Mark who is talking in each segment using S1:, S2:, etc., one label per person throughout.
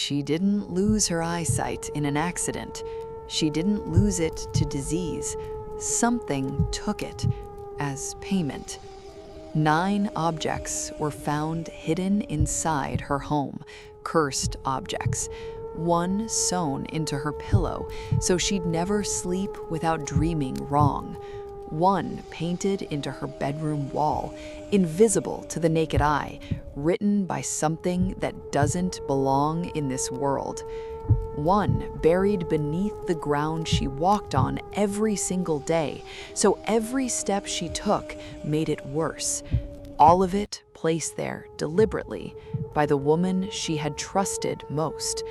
S1: She didn't lose her eyesight in an accident. She didn't lose it to disease. Something took it as payment. 9 objects were found hidden inside her home, cursed objects. 1 sewn into her pillow so she'd never sleep without dreaming wrong. 1 painted into her bedroom wall, invisible to the naked eye, written by something that doesn't belong in this world. 1 buried beneath the ground she walked on every single day, so every step she took made it worse. All of it placed there deliberately by the woman she had trusted most.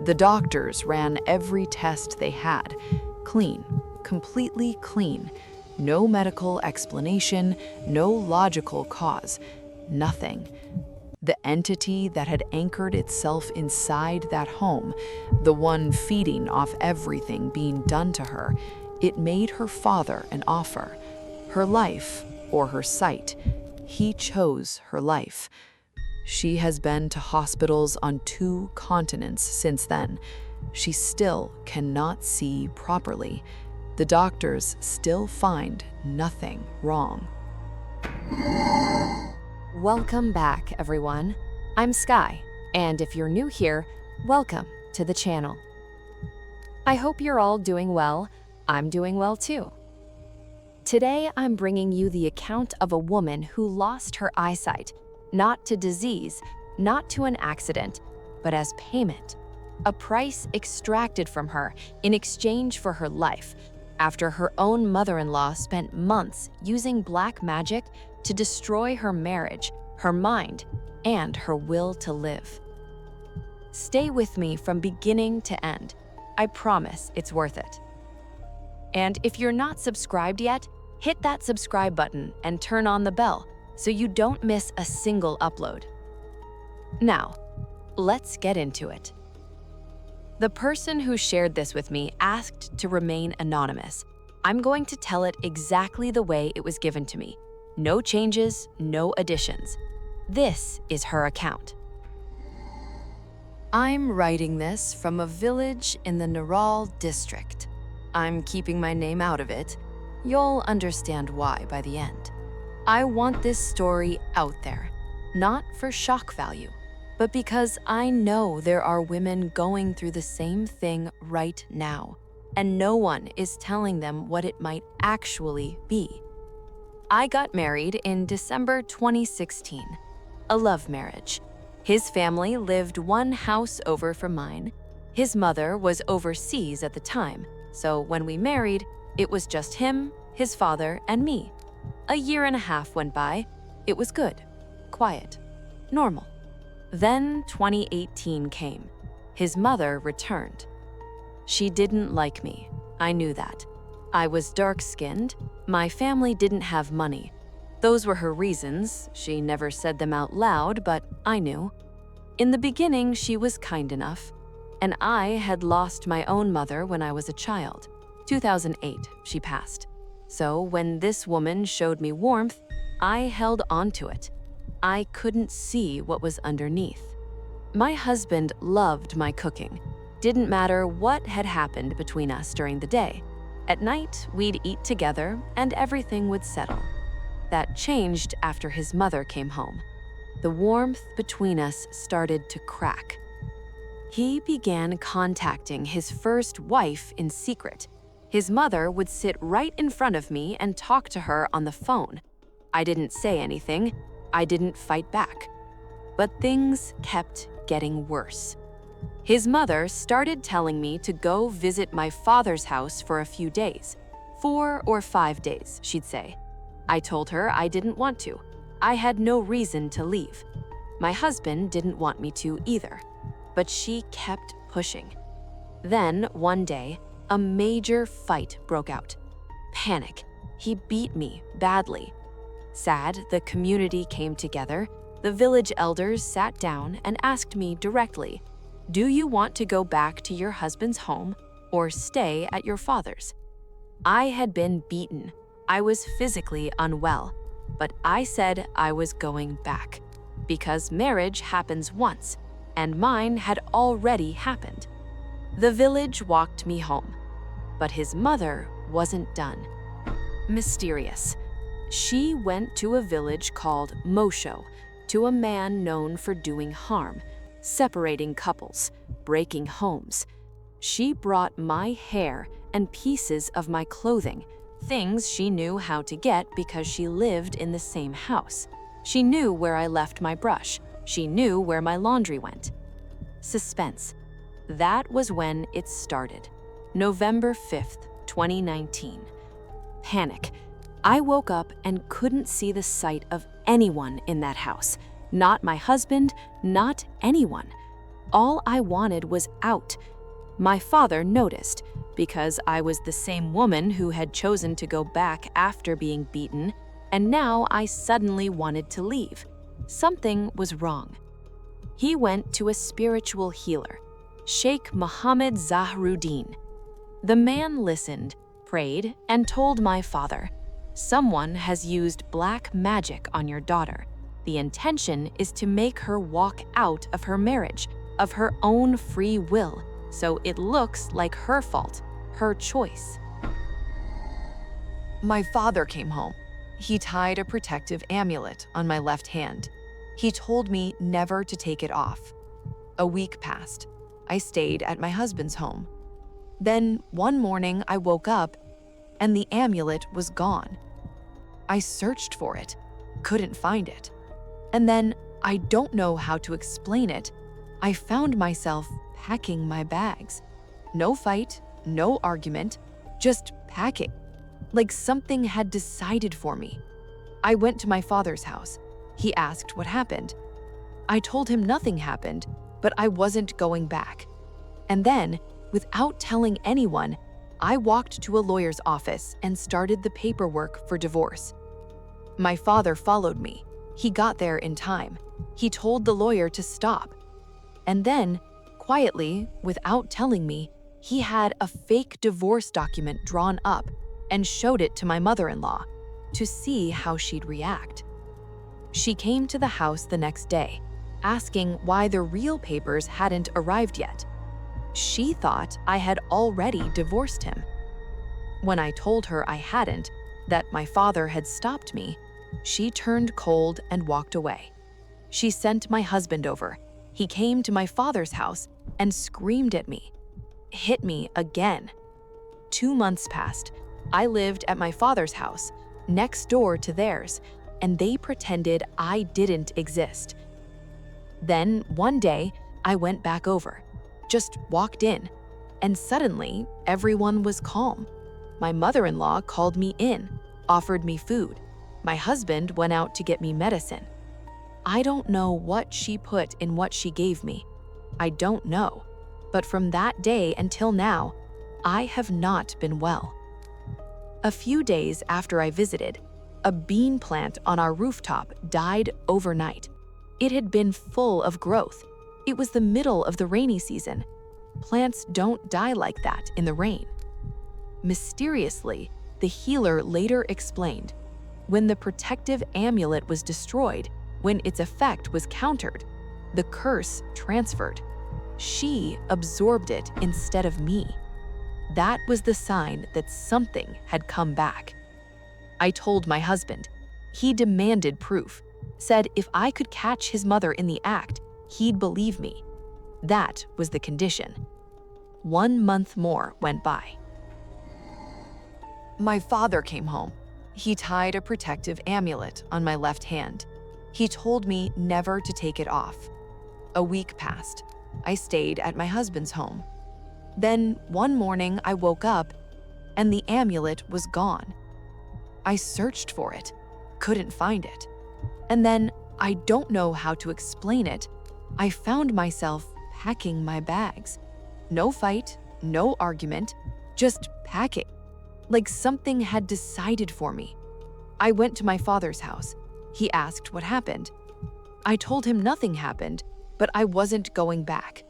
S1: The doctors ran every test they had. Clean, completely clean. No medical explanation, no logical cause, nothing. The entity that had anchored itself inside that home, the one feeding off everything being done to her, it made her father an offer. Her life or her sight. He chose her life. She has been to hospitals on 2 continents since then. She still cannot see properly. The doctors still find nothing wrong.
S2: Welcome back, everyone. I'm Sky, and if you're new here, welcome to the channel. I hope you're all doing well. I'm doing well too. Today, I'm bringing you the account of a woman who lost her eyesight, not to disease, not to an accident, but as payment. A price extracted from her in exchange for her life, after her own mother-in-law spent months using black magic to destroy her marriage, her mind, and her will to live. Stay with me from beginning to end. I promise it's worth it. And if you're not subscribed yet, hit that subscribe button and turn on the bell so you don't miss a single upload. Now, let's get into it. The person who shared this with me asked to remain anonymous. I'm going to tell it exactly the way it was given to me. No changes, no additions. This is her account. I'm writing this from a village in the Naral district. I'm keeping my name out of it. You'll understand why by the end. I want this story out there, not for shock value, but because I know there are women going through the same thing right now, and no one is telling them what it might actually be. I got married in December 2016, a love marriage. His family lived 1 house over from mine. His mother was overseas at the time, so when we married, it was just him, his father, and me. A year and a half went by. It was good, quiet, normal. Then 2018 came. His mother returned. She didn't like me. I knew that. I was dark-skinned. My family didn't have money. Those were her reasons. She never said them out loud, but I knew. In the beginning, she was kind enough. And I had lost my own mother when I was a child. 2008, she passed. So when this woman showed me warmth, I held on to it. I couldn't see what was underneath. My husband loved my cooking. Didn't matter what had happened between us during the day. At night, we'd eat together and everything would settle. That changed after his mother came home. The warmth between us started to crack. He began contacting his first wife in secret. His mother would sit right in front of me and talk to her on the phone. I didn't say anything. I didn't fight back. But things kept getting worse. His mother started telling me to go visit my father's house for a few days. 4 or 5 days, she'd say. I told her I didn't want to. I had no reason to leave. My husband didn't want me to either. But she kept pushing. Then, one day, a major fight broke out. Panic. He beat me badly. Sad, the community came together. The village elders sat down and asked me directly, "Do you want to go back to your husband's home or stay at your father's?" I had been beaten. I was physically unwell, but I said I was going back because marriage happens once, and mine had already happened. The village walked me home, but his mother wasn't done. Mysterious. She went to a village called Mosho, to a man known for doing harm, separating couples, breaking homes. She brought my hair and pieces of my clothing, things she knew how to get because she lived in the same house. She knew where I left my brush. She knew where my laundry went. Suspense. That was when it started. November 5th, 2019. Panic. I woke up and couldn't see the sight of anyone in that house. Not my husband, not anyone. All I wanted was out. My father noticed, because I was the same woman who had chosen to go back after being beaten, and now I suddenly wanted to leave. Something was wrong. He went to a spiritual healer, Sheikh Mohammed Zahruddin. The man listened, prayed, and told my father, "Someone has used black magic on your daughter. The intention is to make her walk out of her marriage, of her own free will, so it looks like her fault, her choice."
S1: My father came home. He tied a protective amulet on my left hand. He told me never to take it off. A week passed. I stayed at my husband's home. Then one morning I woke up and the amulet was gone. I searched for it, couldn't find it. And then, I don't know how to explain it, I found myself packing my bags. No fight, no argument, just packing. Like something had decided for me. I went to my father's house. He asked what happened. I told him nothing happened, but I wasn't going back. And then, without telling anyone, I walked to a lawyer's office and started the paperwork for divorce. My father followed me. He got there in time. He told the lawyer to stop. And then, quietly, without telling me, he had a fake divorce document drawn up and showed it to my mother-in-law to see how she'd react. She came to the house the next day, asking why the real papers hadn't arrived yet. She thought I had already divorced him. When I told her I hadn't, that my father had stopped me, she turned cold and walked away. She sent my husband over. He came to my father's house and screamed at me, hit me again. 2 months passed. I lived at my father's house, next door to theirs, and they pretended I didn't exist. Then, one day, I went back over, just walked in, and suddenly, everyone was calm. My mother-in-law called me in, offered me food. My husband went out to get me medicine. I don't know what she put in what she gave me. I don't know. But from that day until now, I have not been well. A few days after I visited, a bean plant on our rooftop died overnight. It had been full of growth. It was the middle of the rainy season. Plants don't die like that in the rain. Mysteriously, the healer later explained, when the protective amulet was destroyed, when its effect was countered, the curse transferred. She absorbed it instead of me. That was the sign that something had come back. I told my husband. He demanded proof, said if I could catch his mother in the act, he'd believe me. That was the condition. 1 month more went by. My father came home. He tied a protective amulet on my left hand. He told me never to take it off. A week passed. I stayed at my husband's home. Then one morning I woke up and the amulet was gone. I searched for it, couldn't find it. And then, I don't know how to explain it, I found myself packing my bags. No fight, no argument, just packing. Like something had decided for me. I went to my father's house. He asked what happened. I told him nothing happened, but I wasn't going back.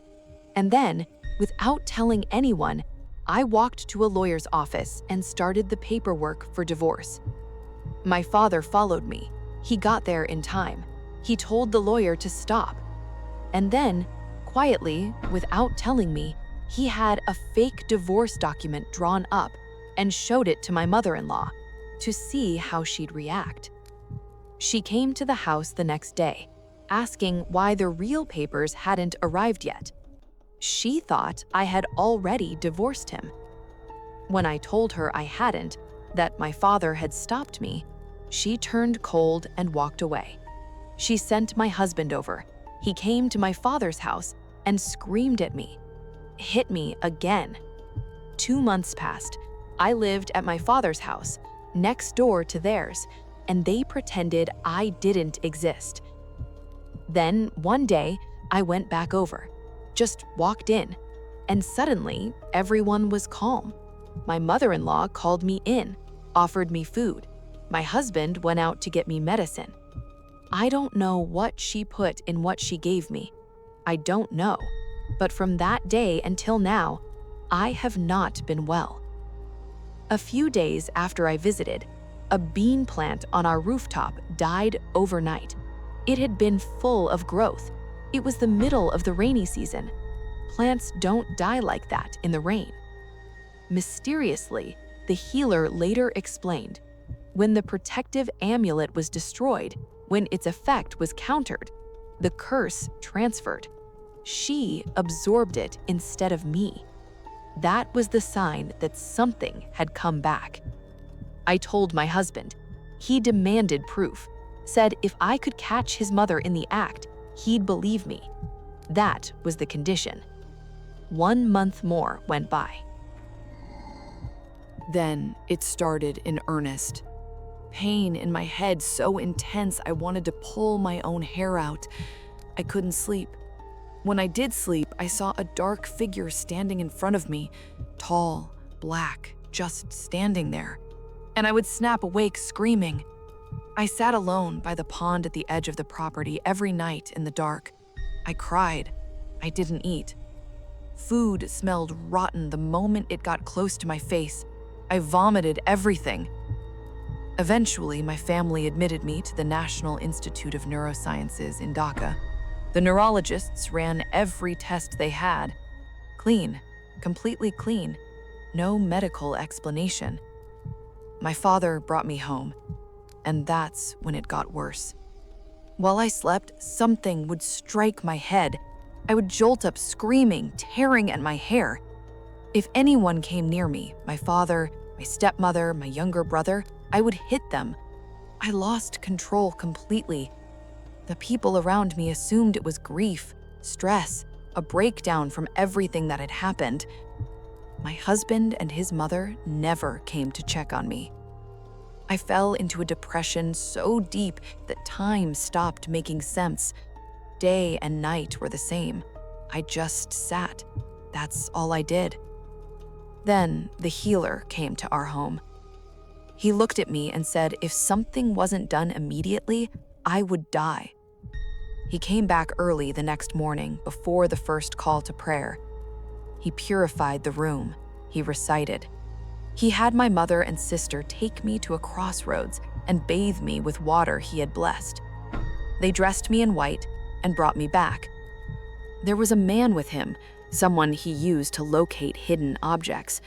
S1: And then, without telling anyone, I walked to a lawyer's office and started the paperwork for divorce. My father followed me. He got there in time. He told the lawyer to stop. And then,
S2: Quietly, without telling me, he had a fake divorce document drawn up and showed it to my mother-in-law to see how she'd react. She came to the house the next day, asking why the real papers hadn't arrived yet. She thought I had already divorced him. When I told her I hadn't, that my father had stopped me, she turned cold and walked away. She sent my husband over. He came to my father's house and screamed at me, hit me again. 2 months passed. I lived at my father's house, next door to theirs, and they pretended I didn't exist. Then, one day, I went back over, just walked in, and suddenly, everyone was calm. My mother-in-law called me in, offered me food. My husband went out to get me medicine. I don't know what she put in what she gave me. I don't know. But from that day until now, I have not been well. A few days after I visited, a bean plant on our rooftop died overnight. It had been full of growth. It was the middle of the rainy season. Plants don't die like that in the rain. Mysteriously, the healer later explained, when the protective amulet was destroyed, when its effect was countered, the curse transferred. She absorbed it instead of me. That was the sign that something had come back. I told my husband. He demanded proof, said if I could catch his mother in the act, he'd believe me. That was the condition. 1 month more went by.
S1: Then it started in earnest. Pain in my head so intense I wanted to pull my own hair out. I couldn't sleep. When I did sleep, I saw a dark figure standing in front of me, tall, black, just standing there. And I would snap awake screaming. I sat alone by the pond at the edge of the property every night in the dark. I cried. I didn't eat. Food smelled rotten the moment it got close to my face. I vomited everything. Eventually, my family admitted me to the National Institute of Neurosciences in Dhaka. The neurologists ran every test they had. Clean, completely clean. No medical explanation. My father brought me home, and that's when it got worse. While I slept, something would strike my head. I would jolt up screaming, tearing at my hair. If anyone came near me, my father, my stepmother, my younger brother, I would hit them. I lost control completely. The people around me assumed it was grief, stress, a breakdown from everything that had happened. My husband and his mother never came to check on me. I fell into a depression so deep that time stopped making sense. Day and night were the same. I just sat. That's all I did. Then the healer came to our home. He looked at me and said if something wasn't done immediately, I would die. He came back early the next morning before the first call to prayer. He purified the room. He recited. He had my mother and sister take me to a crossroads and bathe me with water he had blessed. They dressed me in white and brought me back. There was a man with him, someone he used to locate hidden objects.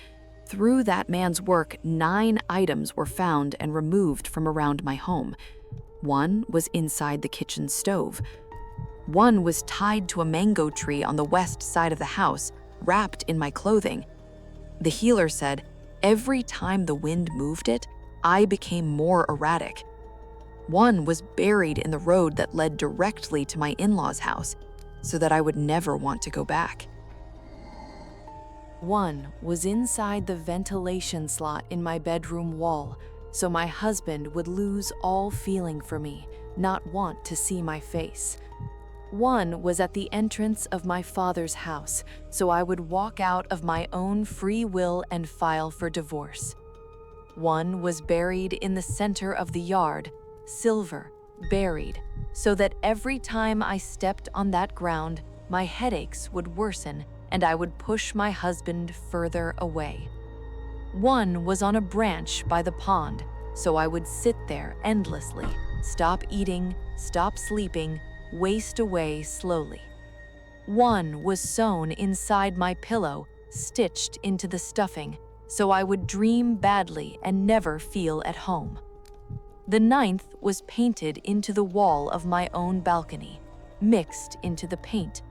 S1: Through that man's work, 9 items were found and removed from around my home. 1 was inside the kitchen stove. 1 was tied to a mango tree on the west side of the house, wrapped in my clothing. The healer said, every time the wind moved it, I became more erratic. 1 was buried in the road that led directly to my in-laws' house, so that I would never want to go back.
S2: 1 was inside the ventilation slot in my bedroom wall, so my husband would lose all feeling for me, not want to see my face. 1 was at the entrance of my father's house, so I would walk out of my own free will and file for divorce. 1 was buried in the center of the yard, silver, buried, so that every time I stepped on that ground, my headaches would worsen and I would push my husband further away. 1 was on a branch by the pond, so I would sit there endlessly, stop eating, stop sleeping, waste away slowly. One was sewn inside my pillow, stitched into the stuffing, so I would dream badly and never feel at home. The ninth was painted into the wall of my own balcony, mixed into the paint.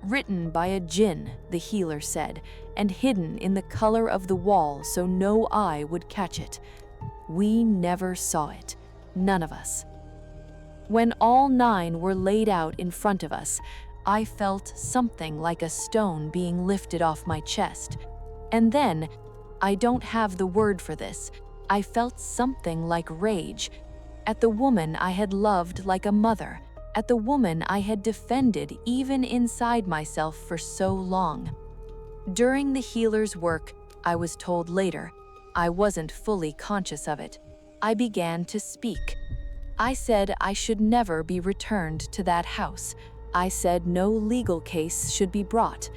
S2: Written by a jinn, the healer said, and hidden in the color of the wall so no eye would catch it. We never saw it, none of us. When all 9 were laid out in front of us, I felt something like a stone being lifted off my chest. And then, I don't have the word for this, I felt something like rage at the woman I had loved like a mother, at the woman I had defended even inside myself for so long. During the healer's work, I was told later, I wasn't fully conscious of it. I began to speak. I said I should never be returned to that house. I said no legal case should be brought.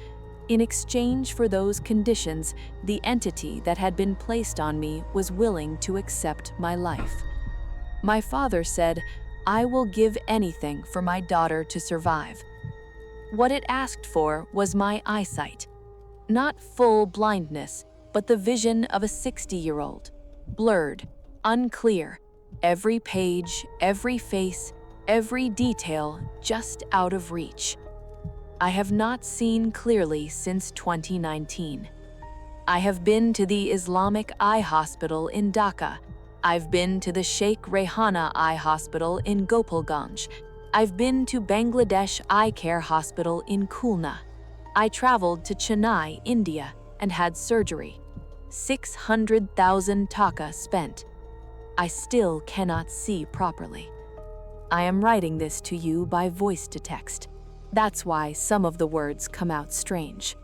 S2: In exchange for those conditions, the entity that had been placed on me was willing to accept my life. My father said, I will give anything for my daughter to survive. What it asked for was my eyesight. Not full blindness, but the vision of a 60-year-old. Blurred, unclear, every page, every face, every detail just out of reach. I have not seen clearly since 2019. I have been to the Islamic Eye Hospital in Dhaka. I've been to the Sheikh Rehana Eye Hospital in Gopalganj. I've been to Bangladesh Eye Care Hospital in Khulna. I traveled to Chennai, India, and had surgery. 600,000 taka spent. I still cannot see properly. I am writing this to you by voice to text. That's why some of the words come out strange.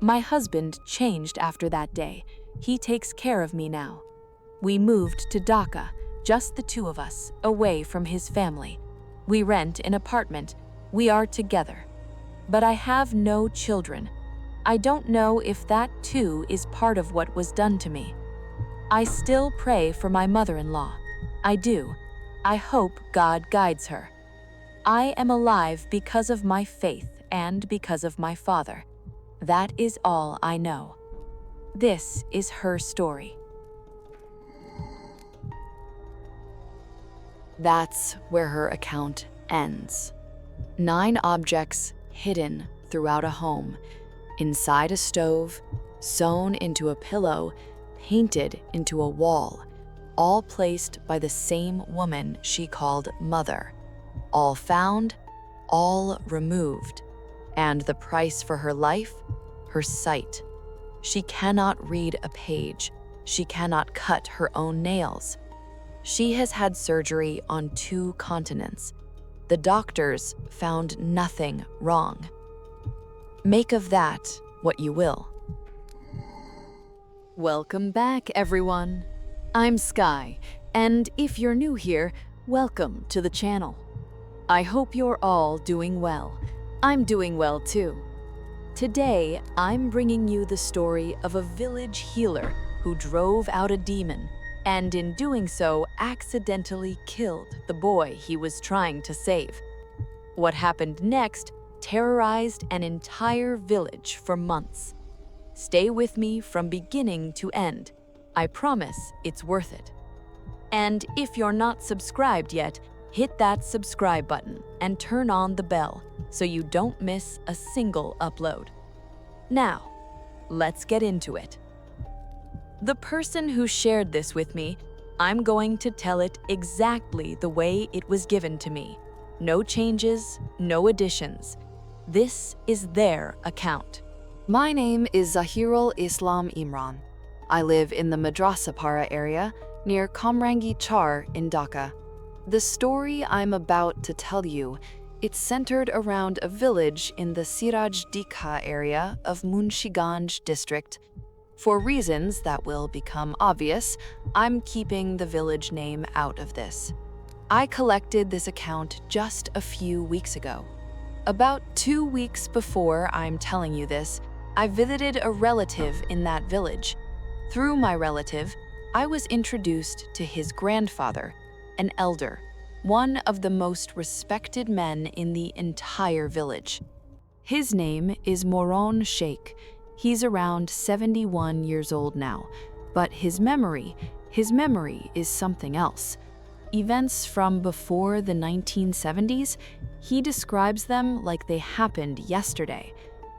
S2: My husband changed after that day. He takes care of me now. We moved to Dhaka, just the 2 of us, away from his family. We rent an apartment. We are together. But I have no children. I don't know if that too is part of what was done to me. I still pray for my mother-in-law. I do. I hope God guides her. I am alive because of my faith and because of my father. That is all I know. This is her story.
S1: That's where her account ends. 9 objects hidden throughout a home, inside a stove, sewn into a pillow, painted into a wall, all placed by the same woman she called Mother. All found, all removed. And the price for her life? Her sight. She cannot read a page. She cannot cut her own nails. She has had surgery on 2 continents. The doctors found nothing wrong. Make of that what you will. Welcome back, everyone. I'm Sky, and if you're new here, welcome to the channel. I hope you're all doing well. I'm doing well too. Today, I'm bringing you the story of a village healer who drove out a demon, and in doing so, accidentally killed the boy he was trying to save. What happened next terrorized an entire village for months. Stay with me from beginning to end. I promise it's worth it. And if you're not subscribed yet, hit that subscribe button and turn on the bell so you don't miss a single upload. Now, let's get into it. The person who shared this with me, I'm going to tell it exactly the way it was given to me. No changes, no additions. This is their account. My name is Zahirul Islam Imran. I live in the Madrasapara area near Kamrangi Char in Dhaka. The story I'm about to tell you, it's centered around a village in the Siraj Dikha area of Munshiganj district. For reasons that will become obvious, I'm keeping the village name out of this. I collected this account just a few weeks ago. About 2 weeks before I'm telling you this, I visited a relative in that village. Through my relative, I was introduced to his grandfather, an elder, one of the most respected men in the entire village.
S2: His name is Moron Sheikh. He's around 71 years old now, but his memory is something else. Events from before the 1970s, he describes them like they happened yesterday.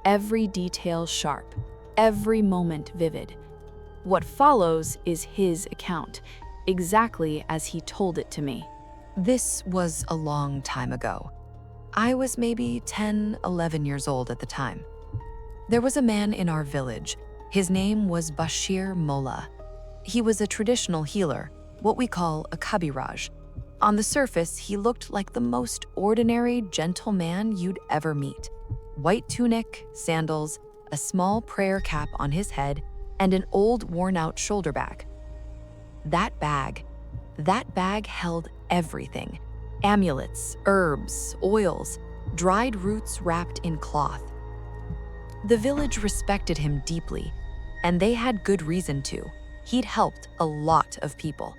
S2: Every detail sharp, every moment vivid. What follows is his account, exactly as he told it to me.
S1: This was a long time ago. I was maybe 10, 11 years old at the time. There was a man in our village. His name was Bashir Molla. He was a traditional healer, what we call a kabiraj. On the surface, he looked like the most ordinary, gentle man you'd ever meet. White tunic, sandals, a small prayer cap on his head, and an old worn-out shoulder bag. That bag held everything. Amulets, herbs, oils, dried roots wrapped in cloth. The village respected him deeply, and they had good reason to. He'd helped a lot of people.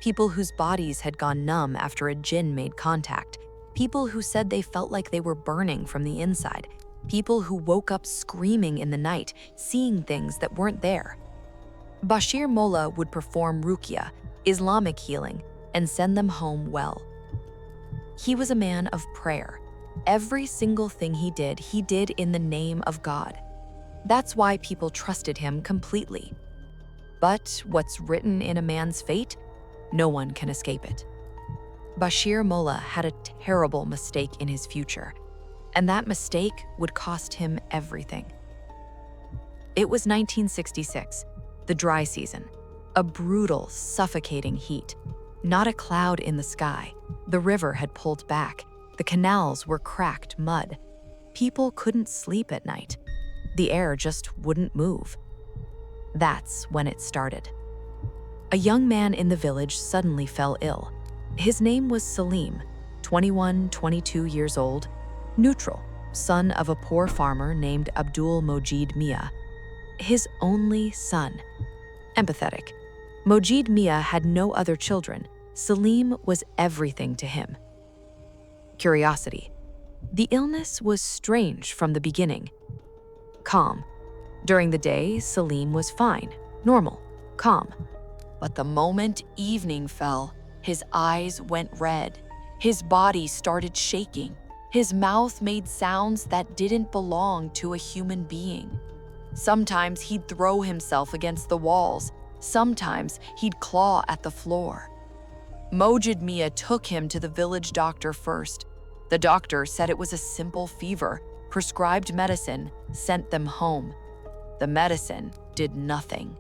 S1: People whose bodies had gone numb after a jinn made contact. People who said they felt like they were burning from the inside. People who woke up screaming in the night, seeing things that weren't there. Bashir Molla would perform ruqya, Islamic healing, and send them home well. He was a man of prayer. Every single thing he did in the name of God. That's why people trusted him completely. But what's written in a man's fate, no one can escape it. Bashir Molla had a terrible mistake in his future, and that mistake would cost him everything. It was 1966, the dry season, a brutal, suffocating heat. Not a cloud in the sky. The river had pulled back. The canals were cracked mud. People couldn't sleep at night. The air just wouldn't move. That's when it started. A young man in the village suddenly fell ill. His name was Salim, 21, 22 years old, neutral, son of a poor farmer named Abdul Mojid Mia. His only son. Empathetic. Mojid Mia had no other children. Salim was everything to him. Curiosity. The illness was strange from the beginning. Calm. During the day, Salim was fine, normal, calm. But the moment evening fell, his eyes went red. His body started shaking. His mouth made sounds that didn't belong to a human being. Sometimes he'd throw himself against the walls. Sometimes he'd claw at the floor. Mojid Mia took him to the village doctor first. The doctor said it was a simple fever, prescribed medicine, sent them home. The medicine did nothing.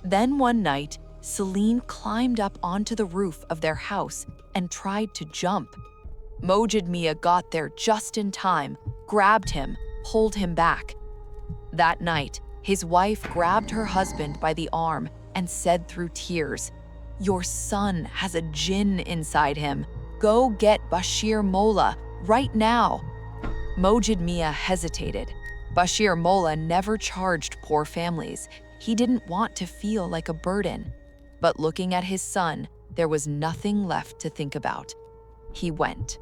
S1: Then one night, Celine climbed up onto the roof of their house and tried to jump. Mojid Mia got there just in time, grabbed him, pulled him back. That night, his wife grabbed her husband by the arm and said through tears, "Your son has a jinn inside him. Go get Bashir Molla right now." Mojid Mia hesitated. Bashir Molla never charged poor families. He didn't want to feel like a burden. But looking at his son, there was nothing left to think about. He went.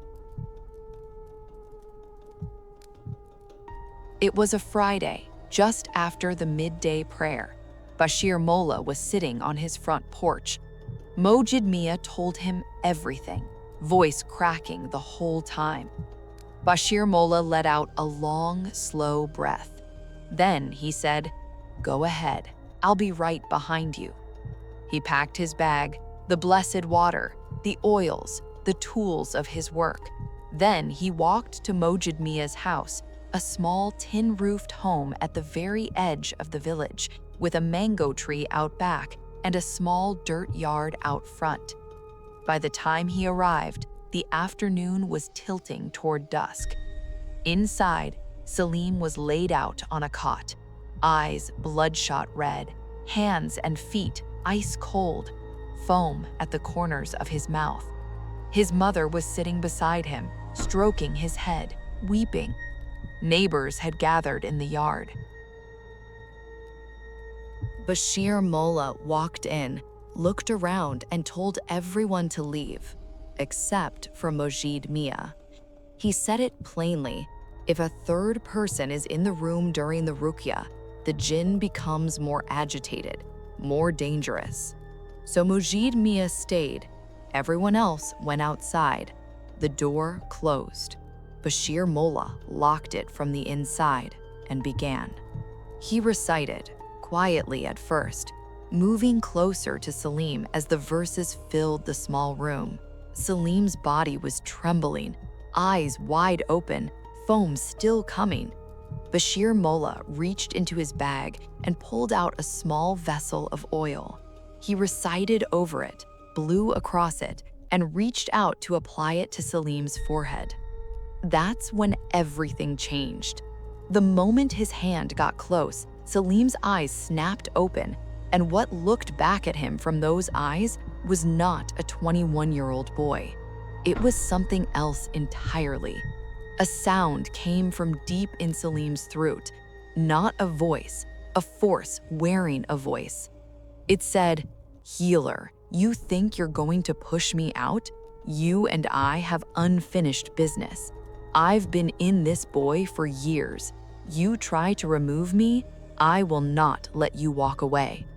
S1: It was a Friday, just after the midday prayer. Bashir Molla was sitting on his front porch. Mojid Mia told him everything, voice cracking the whole time. Bashir Molla let out a long, slow breath. Then he said, "Go ahead, I'll be right behind you." He packed his bag, the blessed water, the oils, the tools of his work. Then he walked to Mojid Mia's house, a small tin-roofed home at the very edge of the village, with a mango tree out back and a small dirt yard out front. By the time he arrived, the afternoon was tilting toward dusk. Inside, Salim was laid out on a cot, eyes bloodshot red, hands and feet ice cold, foam at the corners of his mouth. His mother was sitting beside him, stroking his head, weeping. Neighbors had gathered in the yard. Bashir Molla walked in, looked around, and told everyone to leave, except for Mojid Mia. He said it plainly, If a third person is in the room during the ruqya, the jinn becomes more agitated, more dangerous. So Mujib Mia stayed. Everyone else went outside. The door closed. Bashir Molla locked it from the inside and began. He recited, quietly at first, moving closer to Salim as the verses filled the small room. Salim's body was trembling, eyes wide open, foam still coming. Bashir Molla reached into his bag and pulled out a small vessel of oil. He recited over it, blew across it, and reached out to apply it to Salim's forehead. That's when everything changed. The moment his hand got close, Salim's eyes snapped open, and what looked back at him from those eyes was not a 21-year-old boy. It was something else entirely. A sound came from deep in Salim's throat, not a voice, a force wearing a voice. It said, "Healer, you think you're going to push me out? You and I have unfinished business. I've been in this boy for years. You try to remove me, I will not let you walk away."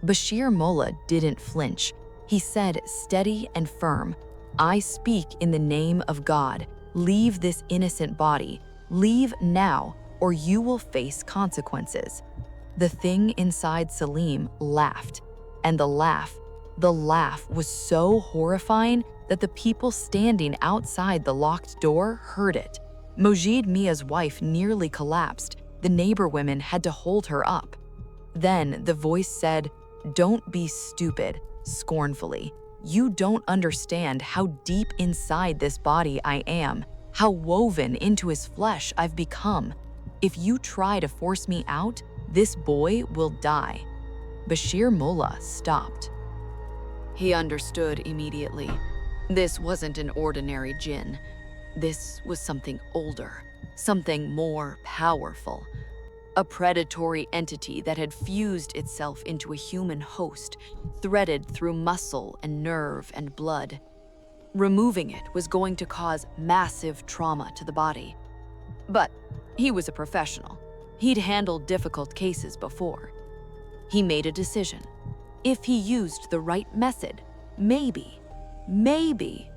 S1: Bashir Molla didn't flinch. He said, steady and firm, "I speak in the name of God. Leave this innocent body. Leave now, or you will face consequences." The thing inside Salim laughed, and the laugh was so horrifying that the people standing outside the locked door heard it. Mojid Mia's wife nearly collapsed. The neighbor women had to hold her up. Then the voice said, "Don't be stupid," scornfully. "You don't understand how deep inside this body I am, how woven into his flesh I've become. If you try to force me out, this boy will die." Bashir Molla stopped. He understood immediately. This wasn't an ordinary jinn. This was something older, something more powerful. A predatory entity that had fused itself into a human host, threaded through muscle and nerve and blood. Removing it was going to cause massive trauma to the body. But he was a professional. He'd handled difficult cases before. He made a decision. If he used the right method, maybe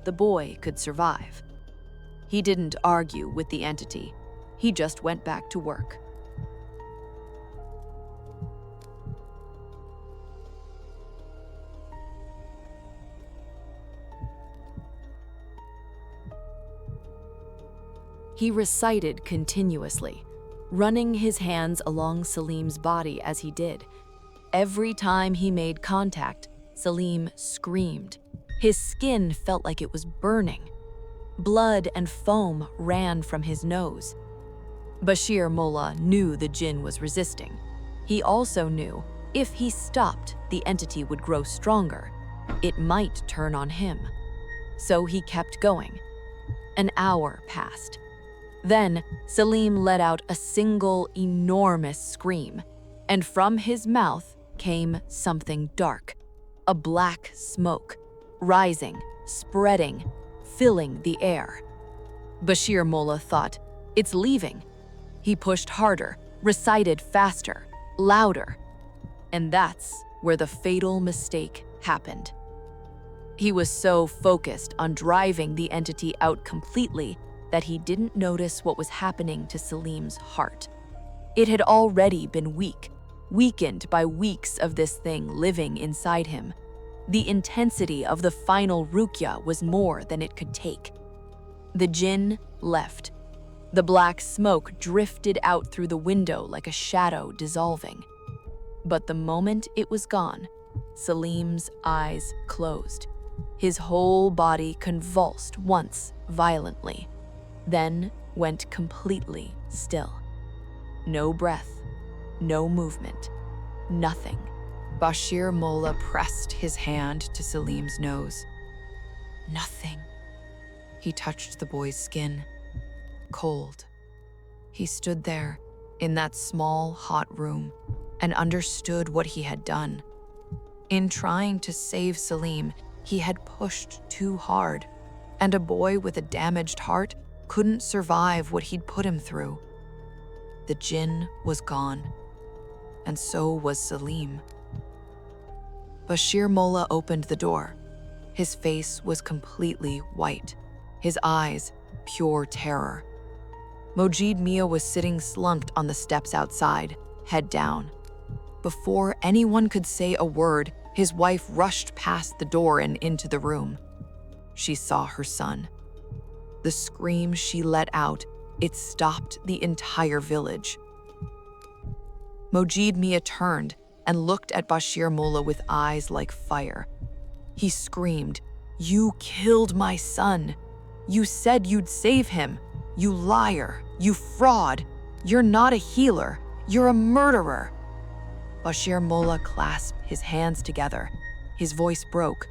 S1: the boy could survive. He didn't argue with the entity. He just went back to work. He recited continuously, running his hands along Salim's body as he did. Every time he made contact, Salim screamed. His skin felt like it was burning. Blood and foam ran from his nose. Bashir Molla knew the jinn was resisting. He also knew if he stopped, the entity would grow stronger. It might turn on him. So he kept going. An hour passed. Then Salim let out a single enormous scream, and from his mouth came something dark, a black smoke, rising, spreading, filling the air. Bashir Molla thought, "It's leaving." He pushed harder, recited faster, louder, and that's where the fatal mistake happened. He was so focused on driving the entity out completely that he didn't notice what was happening to Salim's heart. It had already been weakened by weeks of this thing living inside him. The intensity of the final ruqya was more than it could take. The jinn left. The black smoke drifted out through the window like a shadow dissolving. But the moment it was gone, Salim's eyes closed. His whole body convulsed once violently, then went completely still. No breath, no movement, nothing. Bashir Molla pressed his hand to Salim's nose. Nothing. He touched the boy's skin. Cold. He stood there, in that small, hot room, and understood what he had done. In trying to save Salim, he had pushed too hard, and a boy with a damaged heart couldn't survive what he'd put him through. The jinn was gone, and so was Salim. Bashir Molla opened the door. His face was completely white, his eyes pure terror. Mojid Mia was sitting slumped on the steps outside, head down. Before anyone could say a word, his wife rushed past the door and into the room. She saw her son. The scream she let out, it stopped the entire village. Mojid Mia turned and looked at Bashir Molla with eyes like fire. He screamed, "You killed my son. You said you'd save him. You liar. You fraud. You're not a healer. You're a murderer." Bashir Molla clasped his hands together. His voice broke.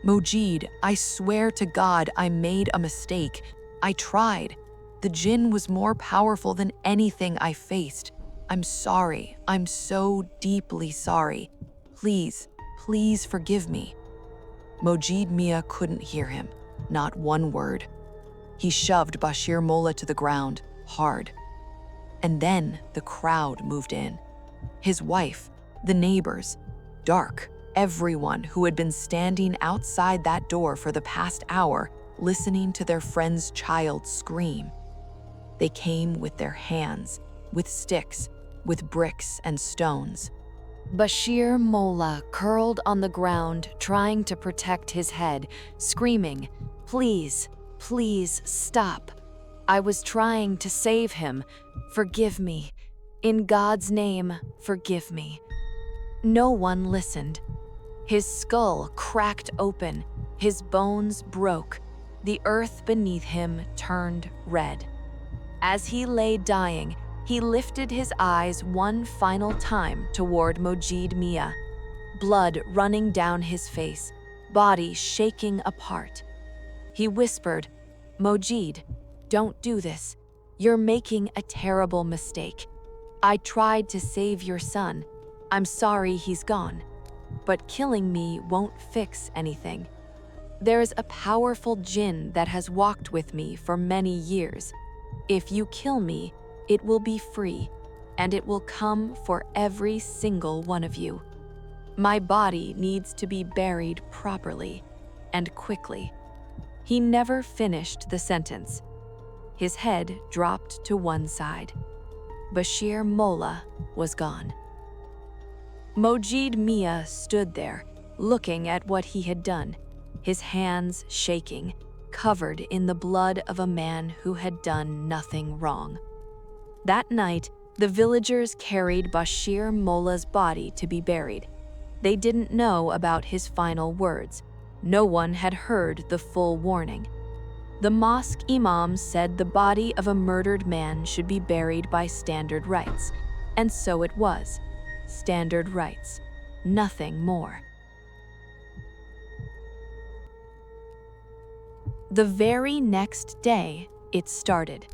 S1: "Mojid, I swear to God I made a mistake. I tried. The jinn was more powerful than anything I faced. I'm sorry. I'm so deeply sorry. Please, please forgive me." Mojid Mia couldn't hear him, not one word. He shoved Bashir Molla to the ground, hard. And then the crowd moved in. His wife, the neighbors, Dark, everyone who had been standing outside that door for the past hour, listening to their friend's child scream. They came with their hands, with sticks, with bricks and stones.
S2: Bashir Molla curled on the ground, trying to protect his head, screaming, "Please, please stop. I was trying to save him. Forgive me. In God's name, forgive me." No one listened. His skull cracked open, his bones broke, the earth beneath him turned red. As he lay dying, he lifted his eyes one final time toward Mojid Mia, blood running down his face, body shaking apart. He whispered, "Mojid, don't do this. You're making a terrible mistake. I tried to save your son. I'm sorry he's gone. But killing me won't fix anything. There's a powerful jinn that has walked with me for many years. If you kill me, it will be free, and it will come for every single one of you. My body needs to be buried properly and quickly." He never finished the sentence. His head dropped to one side. Bashir Molla was gone. Mojid Mia stood there, looking at what he had done, his hands shaking, covered in the blood of a man who had done nothing wrong. That night, the villagers carried Bashir Molla's body to be buried. They didn't know about his final words. No one had heard the full warning. The mosque imam said the body of a murdered man should be buried by standard rites, and so it was. Standard rites, nothing more. The very next day, it started.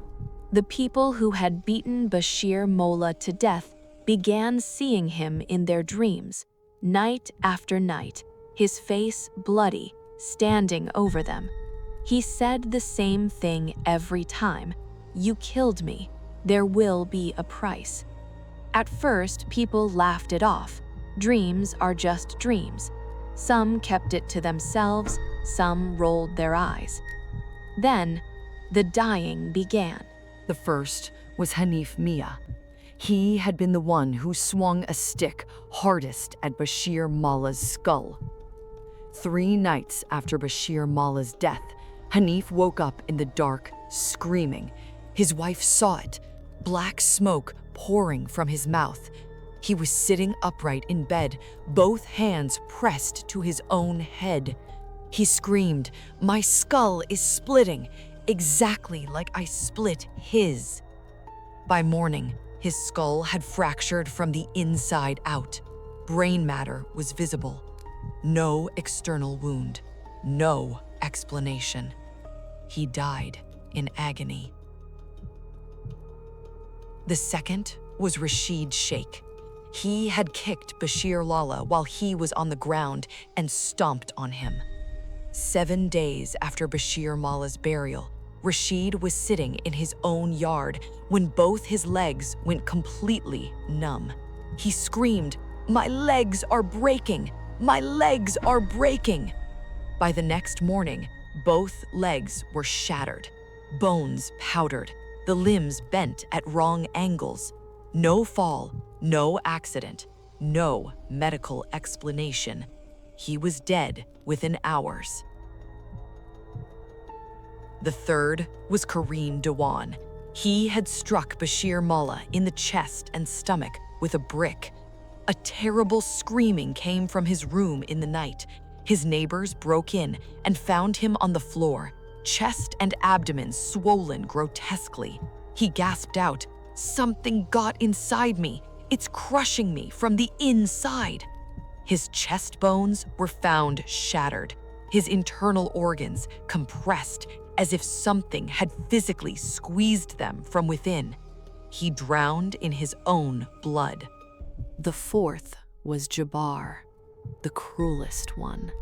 S2: The people who had beaten Bashir Molla to death began seeing him in their dreams, night after night, his face bloody, standing over them. He said the same thing every time, "You killed me. There will be a price." At first, people laughed it off. Dreams are just dreams. Some kept it to themselves, some rolled their eyes. Then, the dying began.
S1: The first was Hanif Mia. He had been the one who swung a stick hardest at Bashir Molla's skull. 3 nights after Bashir Molla's death, Hanif woke up in the dark, screaming. His wife saw it, black smoke pouring from his mouth. He was sitting upright in bed, both hands pressed to his own head. He screamed, "My skull is splitting, exactly like I split his." By morning, his skull had fractured from the inside out. Brain matter was visible. No external wound, no explanation. He died in agony. The second was Rashid Sheikh. He had kicked Bashir Lala while he was on the ground and stomped on him. 7 days after Bashir Molla's burial,
S3: Rashid was sitting in his own yard when both his legs went completely numb. He screamed, "My legs are breaking! My legs are breaking!" By the next morning, both legs were shattered, bones powdered, the limbs bent at wrong angles. No fall, no accident, no medical explanation. He was dead within hours. The third was Kareem Dewan. He had struck Bashir Mullah in the chest and stomach with a brick. A terrible screaming came from his room in the night. His neighbors broke in and found him on the floor, chest and abdomen swollen grotesquely. He gasped out, "Something got inside me. It's crushing me from the inside." His chest bones were found shattered, his internal organs compressed as if something had physically squeezed them from within. He drowned in his own blood.
S2: The fourth was Jabbar, the cruelest one.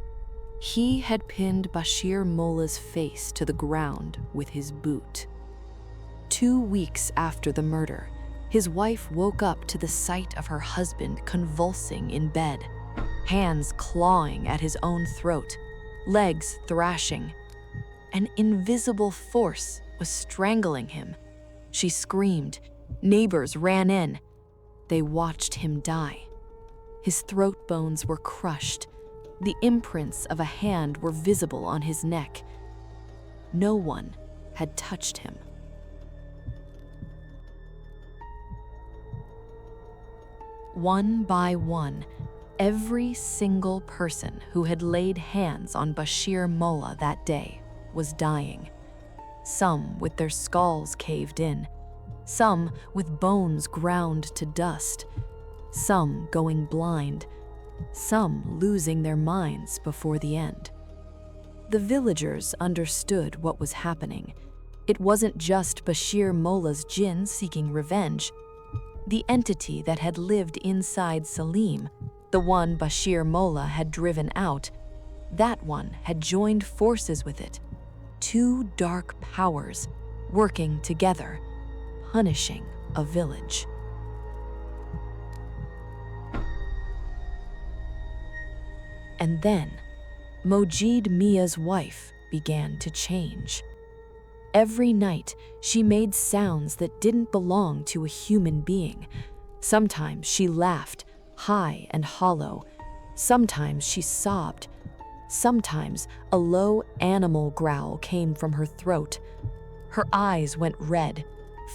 S2: He had pinned Bashir Mollah's face to the ground with his boot. 2 weeks after the murder, his wife woke up to the sight of her husband convulsing in bed, hands clawing at his own throat, legs thrashing. An invisible force was strangling him. She screamed. Neighbors ran in. They watched him die. His throat bones were crushed. The imprints of a hand were visible on his neck. No one had touched him. One by one, every single person who had laid hands on Bashir Mullah that day was dying. Some with their skulls caved in, some with bones ground to dust, some going blind, some losing their minds before the end. The villagers understood what was happening. It wasn't just Bashir Mollah's jinn seeking revenge. The entity that had lived inside Salim, the one Bashir Mullah had driven out, that one had joined forces with it. 2 dark powers working together, punishing a village. And then, Mojid Mia's wife began to change. Every night, she made sounds that didn't belong to a human being. Sometimes she laughed, high and hollow. Sometimes she sobbed. Sometimes a low animal growl came from her throat. Her eyes went red.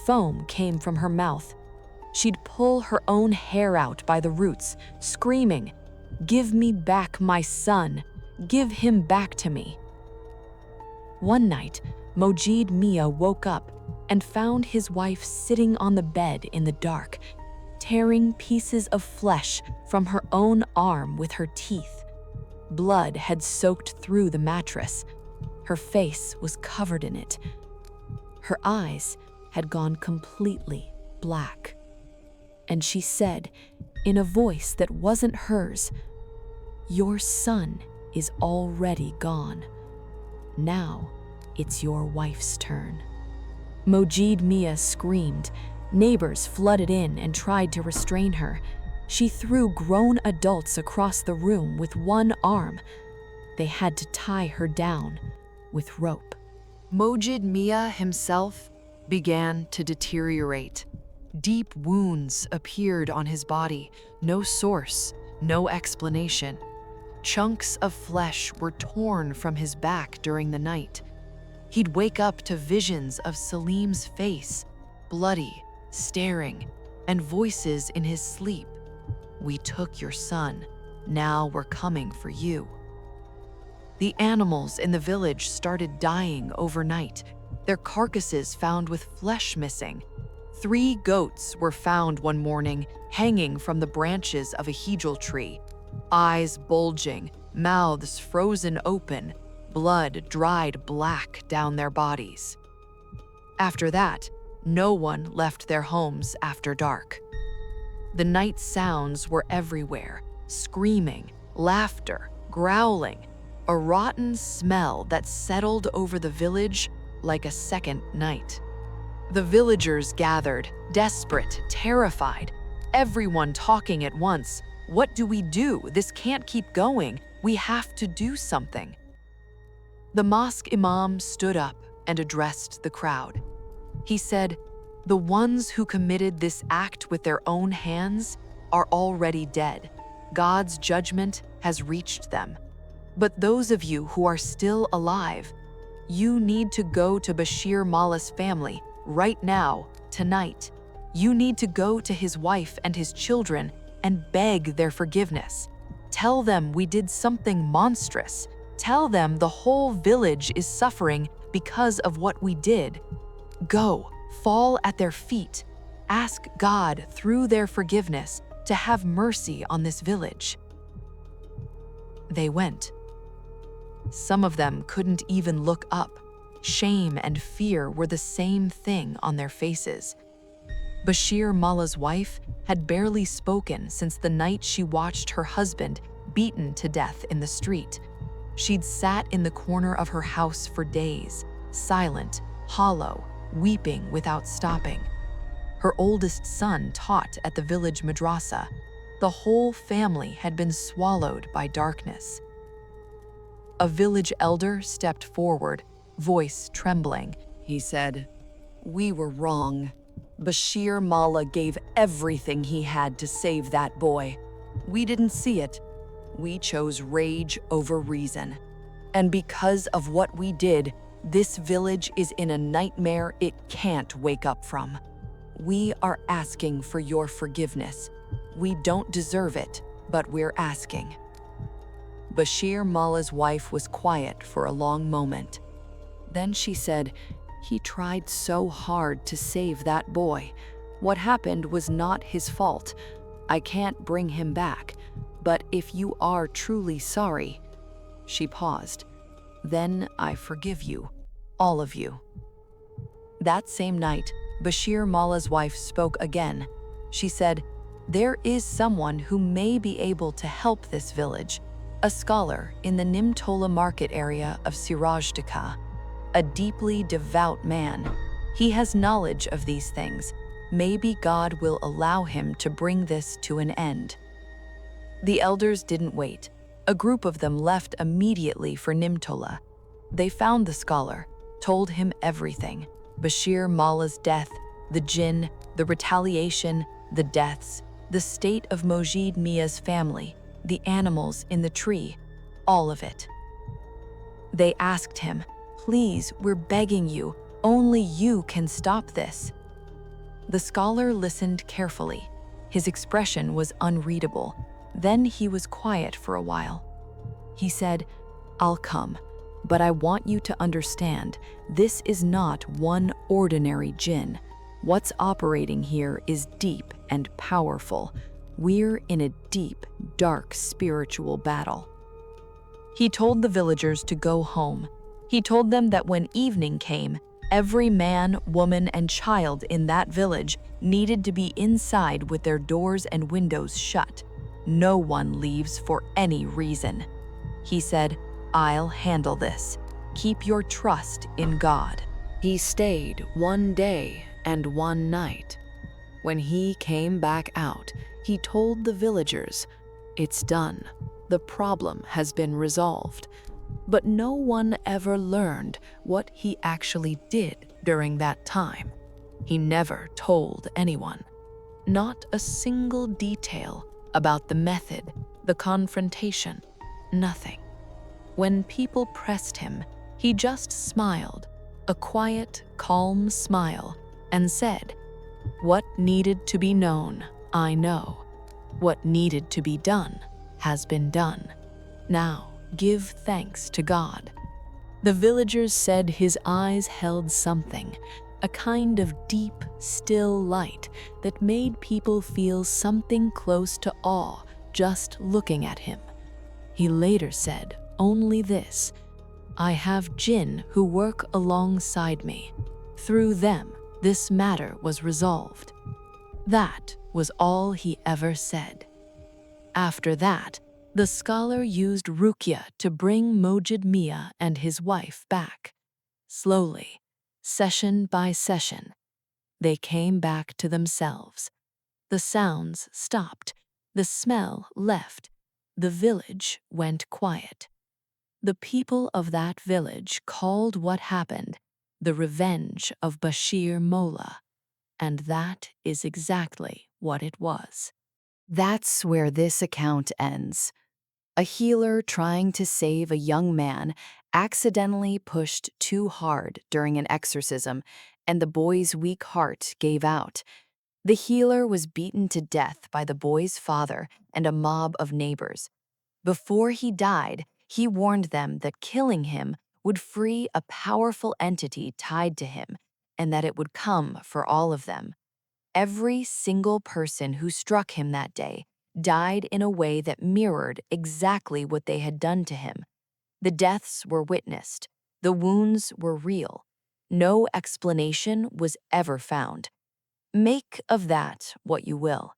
S2: Foam came from her mouth. She'd pull her own hair out by the roots, screaming, "Give me back my son! Give him back to me!" One night, Mojid Mia woke up and found his wife sitting on the bed in the dark, tearing pieces of flesh from her own arm with her teeth. Blood had soaked through the mattress. Her face was covered in it. Her eyes had gone completely black. And she said, in a voice that wasn't hers, "Your son is already gone. Now it's your wife's turn." Mojid Mia screamed. Neighbors flooded in and tried to restrain her. She threw grown adults across the room with one arm. They had to tie her down with rope.
S1: Mojid Mia himself began to deteriorate. Deep wounds appeared on his body, no source, no explanation. Chunks of flesh were torn from his back during the night. He'd wake up to visions of Salim's face, bloody, staring, and voices in his sleep. "We took your son. Now we're coming for you." The animals in the village started dying overnight, their carcasses found with flesh missing. 3 goats were found one morning hanging from the branches of a hijal tree, eyes bulging, mouths frozen open, blood dried black down their bodies. After that, no one left their homes after dark. The night sounds were everywhere, screaming, laughter, growling. A rotten smell that settled over the village
S3: like a second night. The villagers gathered, desperate, terrified, everyone talking at once. What do we do? This can't keep going. We have to do something. The mosque imam stood up and addressed the crowd. He said, "The ones who committed this act with their own hands are already dead. God's judgment has reached them. But those of you who are still alive, you need to go to Bashir Mallah's family right now, tonight. You need to go to his wife and his children and beg their forgiveness. Tell them we did something monstrous. Tell them the whole village is suffering because of what we did. Go, fall at their feet. Ask God through their forgiveness to have mercy on this village." They went. Some of them couldn't even look up. Shame and fear were the same thing on their faces. Bashir Mallah's wife had barely spoken since the night she watched her husband beaten to death in the street. She'd sat in the corner of her house for days, silent, hollow, weeping without stopping. Her oldest son taught at the village madrasa. The whole family had been swallowed by darkness. A village elder stepped forward, voice trembling.
S1: He said, "We were wrong. Bashir Mallah gave everything he had to save that boy. We didn't see it. We chose rage over reason. And because of what we did, this village is in a nightmare it can't wake up from. We are asking for your forgiveness. We don't deserve it, but we're asking." Bashir Mallah's wife was quiet for a long moment. Then she said, "He tried so hard to save that boy. What happened was not his fault. I can't bring him back, but if you are truly sorry..." She paused. "Then I forgive you, all of you." That same night, Bashir Mallah's wife spoke again. She said, "There is someone who may be able to help this village, a scholar in the Nimtola market area of Sirajdaka, a deeply devout man. He has knowledge of these things. Maybe God will allow him to bring this to an end." The elders didn't wait. A group of them left immediately for Nimtola. They found the scholar, told him everything: Bashir Mallah's death, the jinn, the retaliation, the deaths, the state of Mojid Mia's family, the animals in the tree, all of it. They asked him, "Please, we're begging you, only you can stop this." The scholar listened carefully. His expression was unreadable. Then he was quiet for a while. He said, "I'll come, but I want you to understand, this is not one ordinary jinn. What's operating here is deep and powerful. We're in a deep, dark spiritual battle." He told the villagers to go home. He told them that when evening came, every man, woman, and child in that village needed to be inside with their doors and windows shut. No one leaves for any reason. He said, "I'll handle this. Keep your trust in God." He stayed one day and one night. When he came back out, he told the villagers, "It's done. The problem has been resolved." But no one ever learned what he actually did during that time. He never told anyone. Not a single detail about the method, the confrontation, nothing. When people pressed him, he just smiled, a quiet, calm smile, and said, "What needed to be known, I know. What needed to be done has been done. Now, give thanks to God." The villagers said his eyes held something, a kind of deep, still light that made people feel something close to awe just looking at him. He later said only this: "I have jinn who work alongside me. Through them, this matter was resolved." That was all he ever said. After that, the scholar used Ruqya to bring Mojid Mia and his wife back. Slowly,
S2: Session by session, they came back to themselves. The sounds stopped. The smell left. The village went quiet. The people of that village called what happened the revenge of Bashir Mola, and that is exactly what it was.
S1: That's where this account ends. A healer trying to save a young man accidentally pushed too hard during an exorcism, and the boy's weak heart gave out. The healer was beaten to death by the boy's father and a mob of neighbors. Before he died, he warned them that killing him would free a powerful entity tied to him, and that it would come for all of them. Every single person who struck him that day died in a way that mirrored exactly what they had done to him. The deaths were witnessed. The wounds were real. No explanation was ever found. Make of that what you will.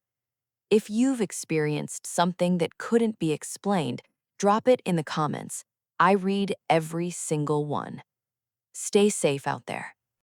S1: If you've experienced something that couldn't be explained, drop it in the comments. I read every single one. Stay safe out there.